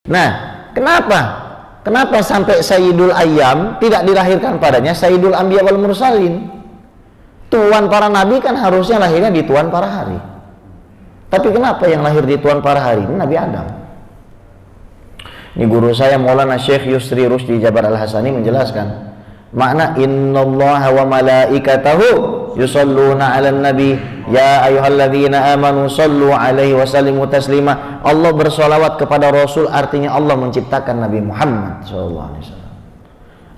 Nah, kenapa? Kenapa sampai Sayyidul Ayyam tidak dilahirkan padanya Sayyidul Anbiya wal Mursalin? Tuan para nabi kan harusnya lahirnya di tuan para hari. Tapi kenapa yang lahir di tuan para hari ini Nabi Adam? Ini guru saya Maulana Syekh Yusri Rusdi Jabar Al-Hasani menjelaskan makna innallaha wa malaikatahu yusalluna 'alan nabi ya ayyuhalladzina amanu sallu 'alaihi wa sallimu taslima. Allah bersolawat kepada Rasul, artinya Allah menciptakan Nabi Muhammad sallallahu alaihi wasallam.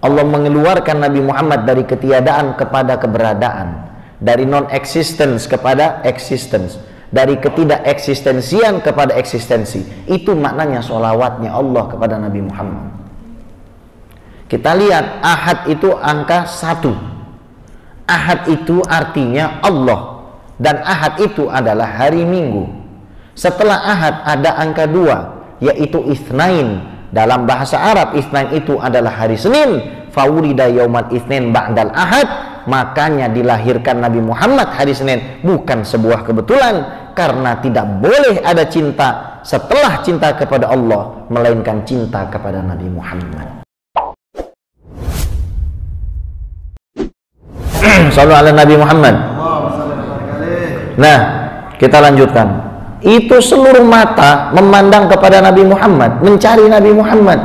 Allah mengeluarkan Nabi Muhammad dari ketiadaan kepada keberadaan, dari non-existence kepada existence, dari ketidakeksistensian kepada eksistensi. Itu maknanya sholawatnya Allah kepada Nabi Muhammad. Kita lihat Ahad itu angka 1. Ahad itu artinya Allah, dan Ahad itu adalah hari Minggu. Setelah Ahad ada angka 2, yaitu Itsnain. Dalam bahasa Arab Itsnain itu adalah hari Senin. Fawurida yaumal Itsnain ba'dal Ahad. Makanya dilahirkan Nabi Muhammad hari Senin. Bukan sebuah kebetulan, karena tidak boleh ada cinta setelah cinta kepada Allah melainkan cinta kepada Nabi Muhammad. Sallu ala Nabi Muhammad. Nah, kita lanjutkan. Itu seluruh mata memandang kepada Nabi Muhammad, mencari Nabi Muhammad.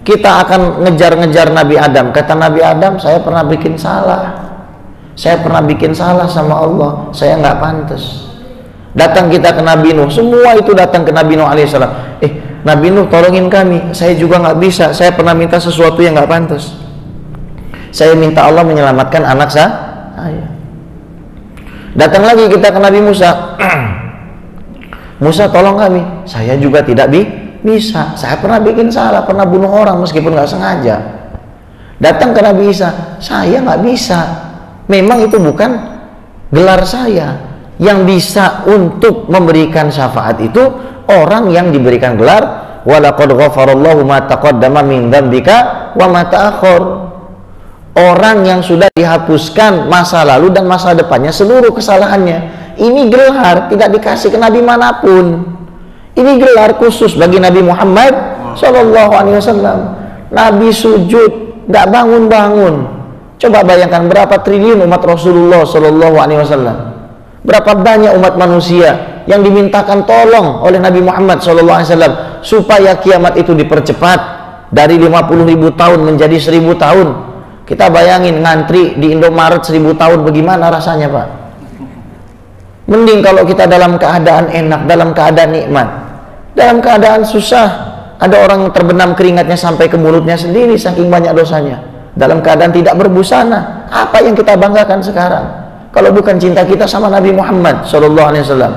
Kita akan ngejar-ngejar Nabi Adam. Kata Nabi Adam, saya pernah bikin salah. Saya pernah bikin salah sama Allah. Saya nggak pantas. Datang kita ke Nabi Nuh. Semua itu datang ke Nabi Nuh alaihissalam. Nabi Nuh tolongin kami. Saya juga nggak bisa. Saya pernah minta sesuatu yang nggak pantas. Saya minta Allah menyelamatkan anak saya. Datang lagi kita ke Nabi Musa. Musa tolong kami. Saya juga tidak bisa. Saya pernah bikin salah, pernah bunuh orang meskipun nggak sengaja. Datang ke Nabi Isa. Saya nggak bisa. Memang itu bukan gelar saya. Yang bisa untuk memberikan syafaat itu orang yang diberikan gelar walaqad ghafarallahu ma taqaddama min dzambika wa ma ta'akhkhar. Orang yang sudah dihapuskan masa lalu dan masa depannya seluruh kesalahannya. Ini gelar tidak dikasih ke nabi manapun. Ini gelar khusus bagi Nabi Muhammad sallallahu alaihi wasallam. Nabi sujud nggak bangun-bangun. Coba bayangkan berapa triliun umat Rasulullah sallallahu alaihi wasallam. Berapa banyak umat manusia yang dimintakan tolong oleh Nabi Muhammad sallallahu alaihi wasallam supaya kiamat itu dipercepat dari 50.000 tahun menjadi 1.000 tahun. Kita bayangin ngantri di Indomaret 1.000 tahun bagaimana rasanya, Pak? Mending kalau kita dalam keadaan enak, dalam keadaan nikmat. Dalam keadaan susah, ada orang yang terbenam keringatnya sampai ke mulutnya sendiri saking banyak dosanya. Dalam keadaan tidak berbusana, apa yang kita banggakan sekarang? Kalau bukan cinta kita sama Nabi Muhammad sallallahu alaihi wasallam.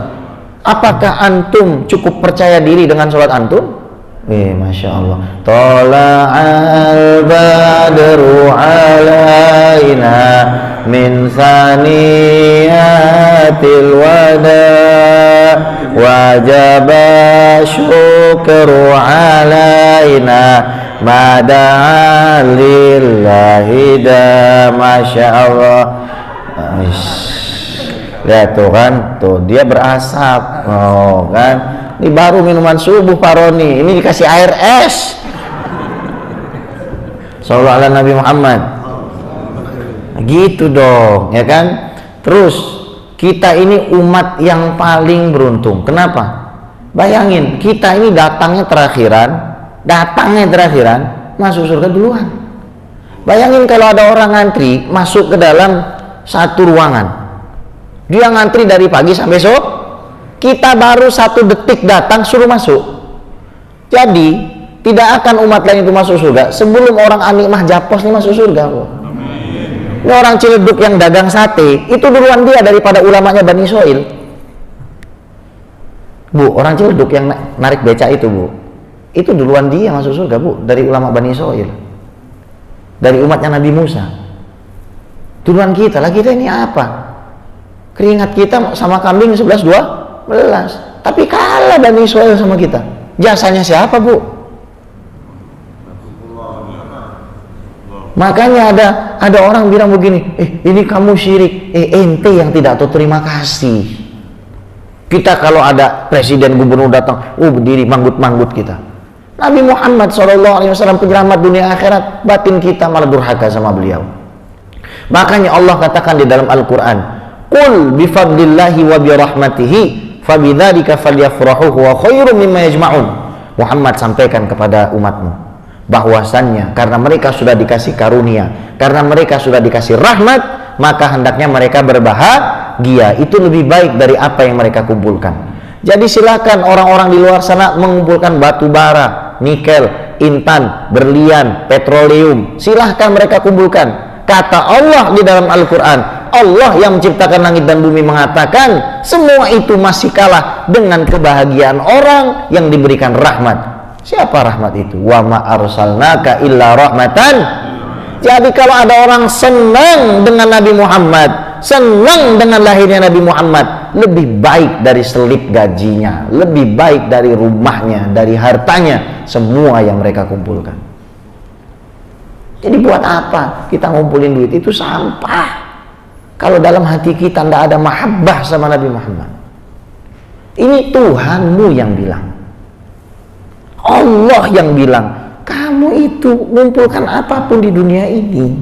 Apakah antum cukup percaya diri dengan sholat antum? Masya Allah. Tola'al badru alaina min saniyatil wada wajaba syukru alaina mada'alillahi da. Masya Allah. Lihat tuh kan, tuh dia berasap. Oh kan, ini baru minuman subuh Pak Roni, ini dikasih air es. Sallallahu ala Nabi Muhammad. Gitu dong, ya kan? Terus kita ini umat yang paling beruntung. Kenapa? Bayangin, kita ini datangnya terakhiran, masuk surga duluan. Bayangin kalau ada orang ngantri masuk ke dalam satu ruangan. Dia ngantri dari pagi sampai sore. Kita baru 1 detik datang suruh masuk. Jadi tidak akan umat lain itu masuk surga sebelum orang Anikmah Japos ini masuk surga. Ini orang Ciledug yang dagang sate itu duluan dia daripada ulamanya Bani Israil. Bu, orang Ciledug yang narik beca itu, Bu, itu duluan dia masuk surga, Bu, dari ulama Bani Israil, dari umatnya Nabi Musa. Duluan kita lah. Kita ini apa? Keringat kita sama kambing 11-12, tapi kalah Bani Israil sama kita. Jasanya siapa, Bu? Makanya ada orang bilang begini, ini kamu syirik. Ente yang tidak tahu terima kasih. Kita kalau ada presiden gubernur datang, berdiri manggut-manggut kita. Nabi Muhammad SAW penyelamat dunia akhirat, batin kita malah durhaka sama beliau. Makanya Allah katakan di dalam Al-Quran, qul bifadlillahi wa birahmatihi fabidzalika falyafrahu wa khairum mimma yajma'un. Muhammad, sampaikan kepada umatmu bahwasannya karena mereka sudah dikasih karunia, karena mereka sudah dikasih rahmat, maka hendaknya mereka berbahagia. Itu lebih baik dari apa yang mereka kumpulkan. Jadi silakan orang-orang di luar sana mengumpulkan batu bara, nikel, intan, berlian, petroleum, silahkan mereka kumpulkan. Kata Allah di dalam Al-Quran, Allah yang menciptakan langit dan bumi mengatakan semua itu masih kalah dengan kebahagiaan orang yang diberikan rahmat. Siapa rahmat itu? Wa ma arsalnaka illa rahmatan. Jadi kalau ada orang senang dengan Nabi Muhammad, senang dengan lahirnya Nabi Muhammad, lebih baik dari selip gajinya, lebih baik dari rumahnya, dari hartanya, semua yang mereka kumpulkan. Jadi buat apa kita ngumpulin duit? Itu sampah kalau dalam hati kita tidak ada mahabbah sama Nabi Muhammad. Ini Tuhanmu yang bilang, Allah yang bilang, kamu itu ngumpulkan apapun di dunia ini,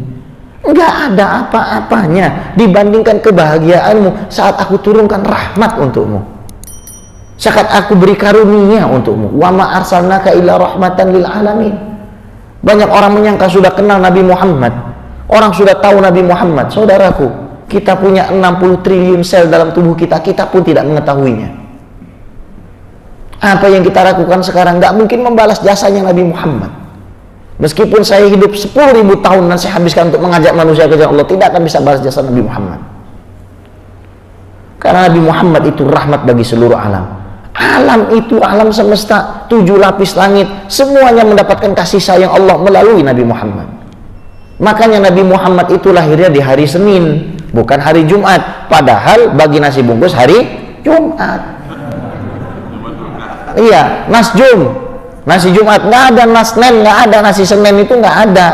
nggak ada apa-apanya dibandingkan kebahagiaanmu saat aku turunkan rahmat untukmu, saat aku beri karunia untukmu. Wa ma arsalnaka illa rahmatan lil alamin. Banyak orang menyangka sudah kenal Nabi Muhammad, orang sudah tahu Nabi Muhammad. Saudaraku, kita punya 60 triliun sel dalam tubuh kita, kita pun tidak mengetahuinya. Apa yang kita lakukan sekarang nggak mungkin membalas jasanya Nabi Muhammad. Meskipun saya hidup 10.000 tahun dan saya habiskan untuk mengajak manusia ke jalan Allah, tidak akan bisa balas jasa Nabi Muhammad. Karena Nabi Muhammad itu rahmat bagi seluruh alam. Alam itu, alam semesta, 7 lapis langit, semuanya mendapatkan kasih sayang Allah melalui Nabi Muhammad. Makanya Nabi Muhammad itu lahirnya di hari Senin, bukan hari Jumat. Padahal bagi nasi bungkus hari Jumat. Iya, nasjum. Nasi Jumat nggak ada, nasnen nggak ada, nasi Senin itu nggak ada.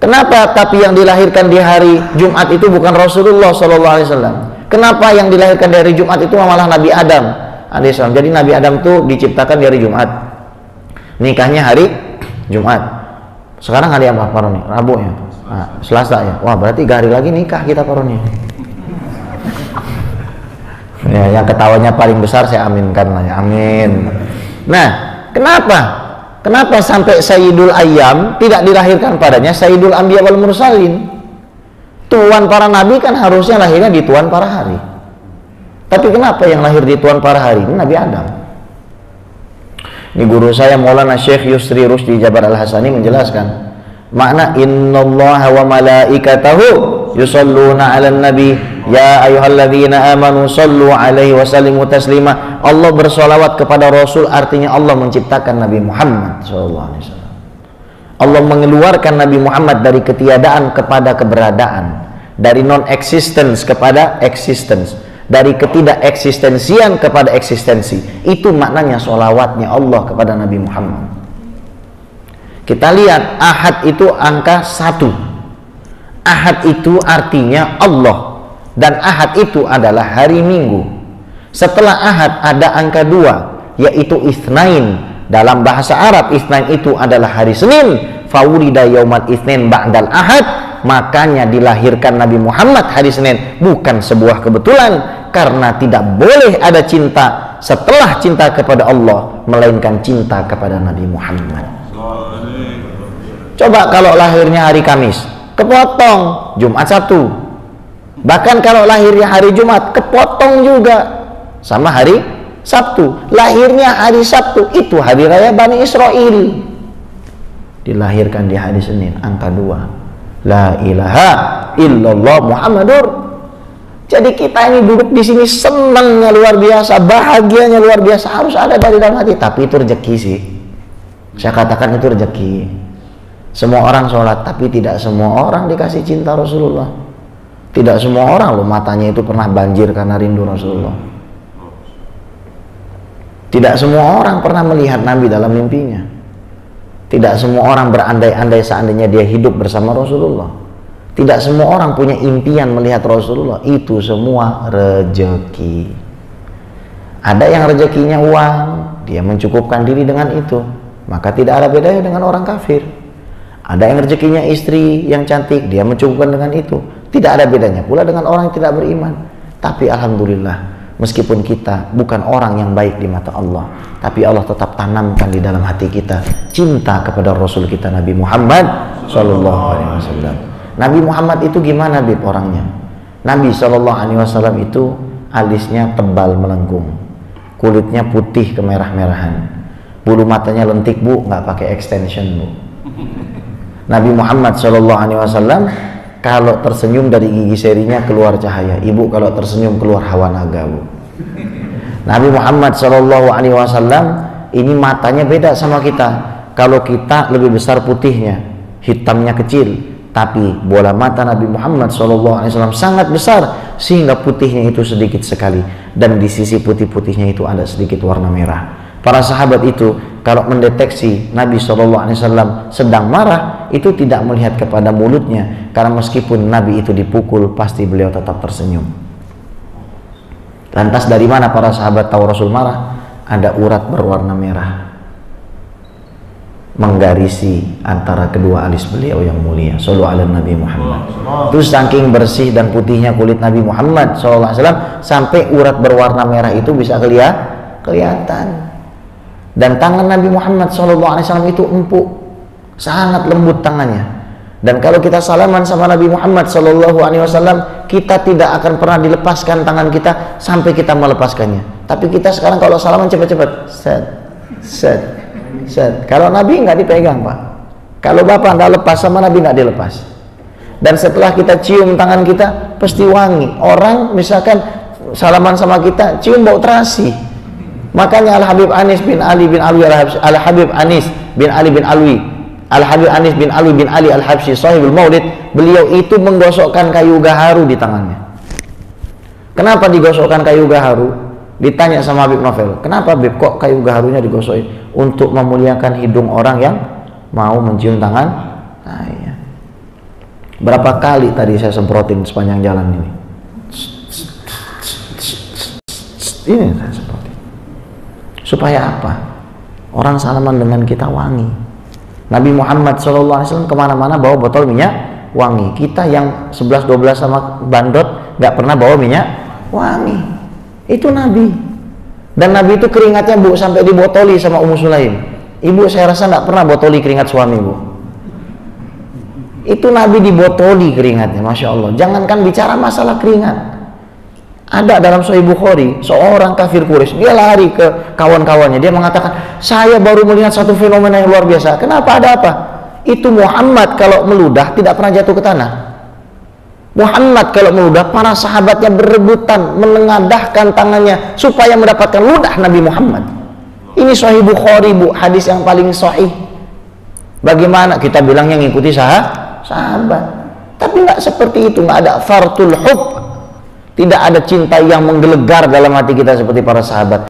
Kenapa? Tapi yang dilahirkan di hari Jumat itu bukan Rasulullah SAW. Kenapa yang dilahirkan dari Jumat itu malah Nabi Adam alaihissalam? Jadi Nabi Adam itu diciptakan di hari Jumat, nikahnya hari Jumat. Sekarang hari apa Pak Roni? Rabu ya? Nah, Selasa ya? Wah, berarti 3 hari lagi nikah kita Pak Roni. Ya, yang ketawanya paling besar saya aminkan lah ya, amin. Nah, kenapa sampai Sayyidul Ayyam tidak dilahirkan padanya Sayyidul Anbiya wal Mursalin? Tuan para nabi kan harusnya lahirnya di tuan para hari. Tapi kenapa yang lahir di tuan para hari ini Nabi Adam? Ini guru saya Maulana Syekh Yusri Rusdi Jabar Al-Hasani menjelaskan makna innallaha wa malaikatahu yusalluna 'alan nabi ya ayyuhalladzina amanu sallu alaihi wa sallimu taslima. Allah bersolawat kepada Rasul, artinya Allah menciptakan Nabi Muhammad SAW. Allah mengeluarkan Nabi Muhammad dari ketiadaan kepada keberadaan, dari non-existence kepada existence, dari ketidakeksistensian kepada eksistensi. Itu maknanya solawatnya Allah kepada Nabi Muhammad. Kita lihat Ahad itu angka 1. Ahad itu artinya Allah, dan Ahad itu adalah hari Minggu. Setelah Ahad ada angka 2, yaitu Itsnain. Dalam bahasa Arab Itsnain itu adalah hari Senin. Fawulida yaumal Itsnain ba'dal Ahad. Makanya dilahirkan Nabi Muhammad hari Senin. Bukan sebuah kebetulan, karena tidak boleh ada cinta setelah cinta kepada Allah melainkan cinta kepada Nabi Muhammad. Coba kalau lahirnya hari Kamis, kepotong Jumat Sabtu. Bahkan kalau lahirnya hari Jumat, kepotong juga sama hari Sabtu. Lahirnya hari Sabtu, itu hari raya Bani Israel. Dilahirkan di hari Senin, angka 2. La ilaha illallah Muhammadur. Jadi kita ini duduk di sini senangnya luar biasa, bahagianya luar biasa, harus ada dari dalam hati. Tapi itu rezeki sih. Saya katakan itu rezeki. Semua orang sholat, tapi tidak semua orang dikasih cinta Rasulullah. Tidak semua orang loh matanya itu pernah banjir karena rindu Rasulullah. Tidak semua orang pernah melihat Nabi dalam mimpinya. Tidak semua orang berandai-andai seandainya dia hidup bersama Rasulullah. Tidak semua orang punya impian melihat Rasulullah. Itu semua rezeki. Ada yang rezekinya uang, dia mencukupkan diri dengan itu, maka tidak ada bedanya dengan orang kafir. Ada yang rezekinya istri yang cantik, dia mencukupkan dengan itu, tidak ada bedanya pula dengan orang yang tidak beriman. Tapi alhamdulillah, meskipun kita bukan orang yang baik di mata Allah, tapi Allah tetap tanamkan di dalam hati kita cinta kepada Rasul kita Nabi Muhammad SAW. Nabi Muhammad itu gimana Bib orangnya? Nabi SAW itu alisnya tebal melengkung, kulitnya putih kemerah-merahan, bulu matanya lentik Bu, nggak pakai extension Bu. Nabi Muhammad SAW kalau tersenyum dari gigi serinya keluar cahaya. Ibu kalau tersenyum keluar hawa naga Bu. Nabi Muhammad SAW ini matanya beda sama kita. Kalau kita lebih besar putihnya, hitamnya kecil, tapi bola mata Nabi Muhammad SAW sangat besar sehingga putihnya itu sedikit sekali, dan di sisi putih-putihnya itu ada sedikit warna merah. Para sahabat itu kalau mendeteksi Nabi SAW sedang marah, itu tidak melihat kepada mulutnya, karena meskipun Nabi itu dipukul pasti beliau tetap tersenyum. Lantas dari mana para sahabat tahu Rasul marah? Ada urat berwarna merah menggarisi antara kedua alis beliau yang mulia. Shallallahu alaihi Nabi Muhammad. Terus saking bersih dan putihnya kulit Nabi Muhammad SAW sampai urat berwarna merah itu bisa kelihatan. Dan tangan Nabi Muhammad SAW itu empuk, sangat lembut tangannya. Dan kalau kita salaman sama Nabi Muhammad SAW, kita tidak akan pernah dilepaskan tangan kita sampai kita melepaskannya. Tapi kita sekarang kalau salaman cepat-cepat, set. Kalau Nabi nggak dipegang Pak. Kalau Bapak nggak lepas sama Nabi nggak dilepas. Dan setelah kita cium tangan kita pasti wangi. Orang misalkan salaman sama kita cium bau terasi. Makanya Al-Habib Anis bin Ali bin Alwi Al-Habib Anis bin Ali bin Alwi Al-Habib Anis bin Alwi bin Ali Al-Habsyi Sahibul Maulid, beliau itu menggosokkan kayu gaharu di tangannya. Kenapa digosokkan kayu gaharu? Ditanya sama Habib Novel, kenapa Habib kok kayu gaharunya digosokin? Untuk memuliakan hidung orang yang mau mencium tangan saya. Berapa kali tadi saya semprotin sepanjang jalan ini? Ini saya semprotin. Supaya apa? Orang salaman dengan kita wangi. Nabi Muhammad SAW kemana-mana bawa botol minyak wangi. Kita yang 11-12 sama bandot nggak pernah bawa minyak wangi. Itu Nabi. Dan Nabi itu keringatnya Bu sampai dibotoli sama Ummu Sulaim. Ibu saya rasa nggak pernah botoli keringat suami Bu. Itu Nabi dibotoli keringatnya, Masya Allah. Jangankan bicara masalah keringat. Ada dalam Sahih Bukhari, seorang kafir Quraisy, dia lari ke kawan-kawannya, dia mengatakan, saya baru melihat satu fenomena yang luar biasa. Kenapa, ada apa? Itu Muhammad kalau meludah tidak pernah jatuh ke tanah. Muhammad kalau meludah, para sahabatnya berebutan menengadahkan tangannya supaya mendapatkan ludah Nabi Muhammad. Ini Sahih Bukhari Bu, hadis yang paling sahih. Bagaimana kita bilang yang ngikuti sahabat? Tapi nggak seperti itu, nggak ada fartul hub. Tidak ada cinta yang menggelegar dalam hati kita seperti para sahabat.